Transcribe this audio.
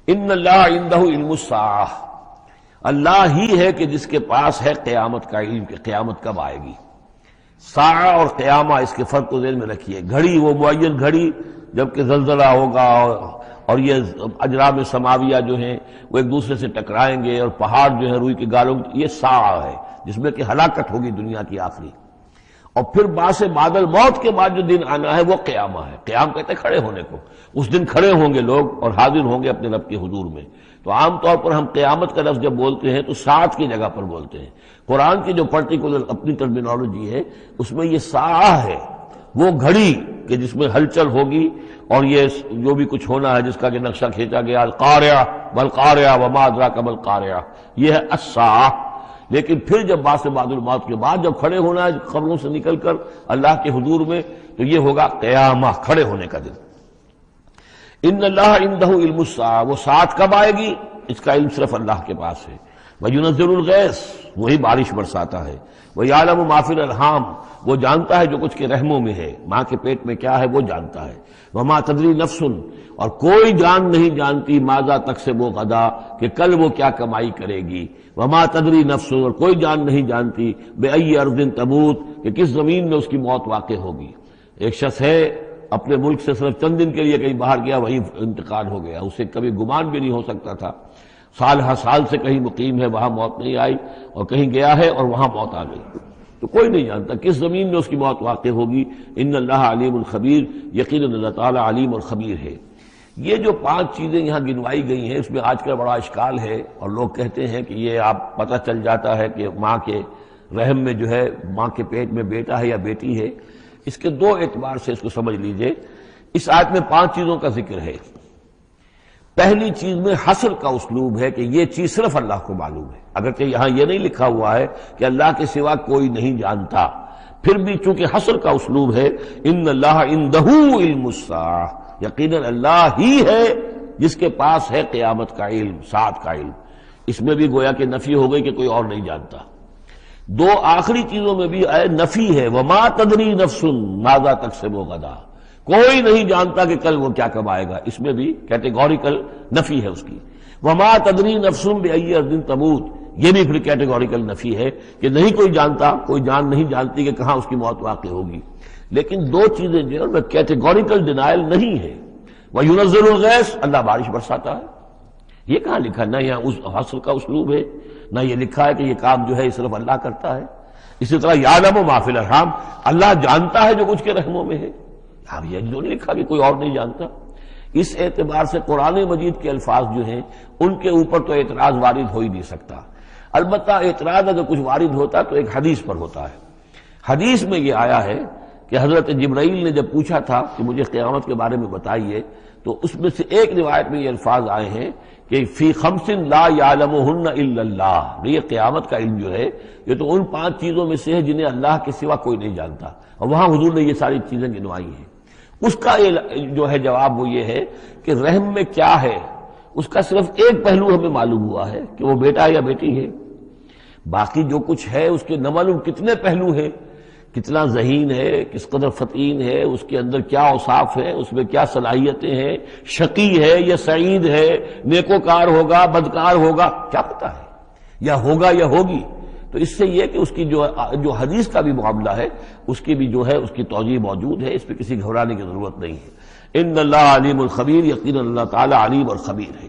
ان اللہ عندہ علم الساعہ، اللہ ہی ہے کہ جس کے پاس ہے قیامت کا علم کہ قیامت کب آئے گی۔ ساعہ اور قیامہ، اس کے فرق کو ذہن میں رکھیے۔ گھڑی وہ معین گھڑی جبکہ زلزلہ ہوگا اور یہ اجرام سماویہ جو ہیں وہ ایک دوسرے سے ٹکرائیں گے اور پہاڑ جو ہے روئی کے گالوں، یہ ساعہ ہے جس میں کہ ہلاکت ہوگی دنیا کی آخری۔ اور پھر باس بادل موت کے بعد جو دن آنا ہے وہ قیامہ ہے۔ قیام کہتے ہیں کھڑے ہونے کو، اس دن کھڑے ہوں گے لوگ اور حاضر ہوں گے اپنے رب کے حضور میں۔ تو عام طور پر ہم قیامت کا لفظ جب بولتے ہیں تو ساعت کی جگہ پر بولتے ہیں۔ قرآن کی جو پرٹیکولر اپنی ٹرمینالوجی ہے اس میں یہ ساعہ ہے، وہ گھڑی کہ جس میں ہلچل ہوگی اور یہ جو بھی کچھ ہونا ہے جس کا کہ نقشہ کھینچا گیا، القاریہ والقاریہ وما ادراک ما القاریہ، یہ ہے الساعہ۔ لیکن پھر جب باس بعد الموت کے بعد جب کھڑے ہونا ہے قبروں سے نکل کر اللہ کے حضور میں، تو یہ ہوگا قیامہ، کھڑے ہونے کا دن۔ ان اللہ عندہ علم الساعہ، وہ ساعت کب آئے گی اس کا علم صرف اللہ کے پاس ہے۔ وَيُنَزِّلُ الْغَيْثَ، وہی بارش برساتا ہے۔ وَيَعْلَمُ مَا فِي الْأَرْحَامِ، وہ جانتا ہے جو کچھ کے رحموں میں ہے، ماں کے پیٹ میں کیا ہے وہ جانتا ہے۔ وَمَا تَدْرِي نَفْسٌ، اور کوئی جان نہیں جانتی ماذا تکسب غدا، کہ کل وہ کیا کمائی کرے گی۔ وَمَا تَدْرِي نَفْسٌ، اور کوئی جان نہیں جانتی بِأَيِّ أَرْضٍ تَمُوتُ، کہ کس زمین میں اس کی موت واقع ہوگی۔ ایک شخص ہے اپنے ملک سے صرف چند دن کے لیے کہیں باہر گیا، وہیں انتقال ہو گیا، اسے کبھی گمان بھی نہیں ہو سکتا تھا۔ سال ہر سال سے کہیں مقیم ہے، وہاں موت نہیں آئی، اور کہیں گیا ہے اور وہاں موت آ گئی۔ تو کوئی نہیں جانتا کس زمین میں اس کی موت واقع ہوگی۔ ان اللہ علیم الخبیر، یقیناً اللہ تعالیٰ علیم اور خبیر ہے۔ یہ جو 5 چیزیں یہاں گنوائی گئی ہیں اس میں آج کل بڑا اشکال ہے، اور لوگ کہتے ہیں کہ یہ آپ پتہ چل جاتا ہے کہ ماں کے رحم میں جو ہے، ماں کے پیٹ میں بیٹا ہے یا بیٹی ہے۔ اس کے 2 اعتبار سے اس کو سمجھ لیجئے۔ اس آیت میں 5 چیزوں کا ذکر ہے۔ پہلی چیز میں حصر کا اسلوب ہے کہ یہ چیز صرف اللہ کو معلوم ہے، اگرچہ یہاں یہ نہیں لکھا ہوا ہے کہ اللہ کے سوا کوئی نہیں جانتا، پھر بھی چونکہ حصر کا اسلوب ہے، ان اللہ عندہ علم الساعہ، یقیناً اللہ ہی ہے جس کے پاس ہے قیامت کا علم، ساعت کا علم۔ اس میں بھی گویا کہ نفی ہو گئی کہ کوئی اور نہیں جانتا۔ 2 آخری چیزوں میں بھی نفی ہے، وما تدری نفس ماذا تکسب غدا، کوئی نہیں جانتا کہ کل وہ کیا کمائے گا، اس میں بھی کیٹیگوریکل نفی ہے اس کی۔ وما تدری نفس بأی ارض تموت، یہ بھی پھر کیٹیگوریکل نفی ہے کہ نہیں کوئی جانتا، کوئی جان نہیں جانتی کہ کہاں اس کی موت واقع ہوگی۔ لیکن 2 چیزیں جو ہے کیٹیگوریکل ڈینائل نہیں ہے۔ وَيُنَزِّلُ الْغَيْثَ، اللہ بارش برساتا ہے، یہ کہاں لکھا؟ نہ یہاں اس حصر کا اسلوب ہے، نہ یہ لکھا ہے کہ یہ کام جو ہے صرف اللہ کرتا ہے۔ اسی طرح یعلم ما فی الارحام، اللہ جانتا ہے جو کچھ کے رحموں میں ہے، اب یہ جو نہیں لکھا کہ کوئی اور نہیں جانتا۔ اس اعتبار سے قرآن مجید کے الفاظ جو ہیں ان کے اوپر تو اعتراض وارد ہو ہی نہیں سکتا۔ البتہ اعتراض اگر کچھ وارد ہوتا تو ایک حدیث پر ہوتا ہے۔ حدیث میں یہ آیا ہے کہ حضرت جبرائیل نے جب پوچھا تھا کہ مجھے قیامت کے بارے میں بتائیے، تو اس میں سے ایک روایت میں یہ الفاظ آئے ہیں کہ فی 5 لا یعلمہن الا اللہ، یہ قیامت کا علم جو ہے یہ تو ان 5 چیزوں میں سے ہے جنہیں اللہ کے سوا کوئی نہیں جانتا، اور وہاں حضور نے یہ ساری چیزیں گنوائی ہیں۔ اس کا جو ہے جواب وہ یہ ہے کہ رحم میں کیا ہے اس کا صرف ایک پہلو ہمیں معلوم ہوا ہے کہ وہ بیٹا یا بیٹی ہے، باقی جو کچھ ہے اس کے نہ معلوم کتنے پہلو ہیں، کتنا ذہین ہے، کس قدر فطین ہے، اس کے اندر کیا اوصاف ہے، اس میں کیا صلاحیتیں ہیں، شقی ہے یا سعید ہے، نیکوکار ہوگا بدکار ہوگا، کیا پتہ ہے، یا ہوگا یا ہوگی۔ تو اس سے یہ کہ اس کی جو حدیث کا بھی معاملہ ہے اس کی بھی جو ہے اس کی توجیہ موجود ہے، اس پہ کسی گھبرانے کی ضرورت نہیں ہے۔ ان اللہ علیم الخبیر، یقیناً اللہ تعالی علیم اور خبیر ہے۔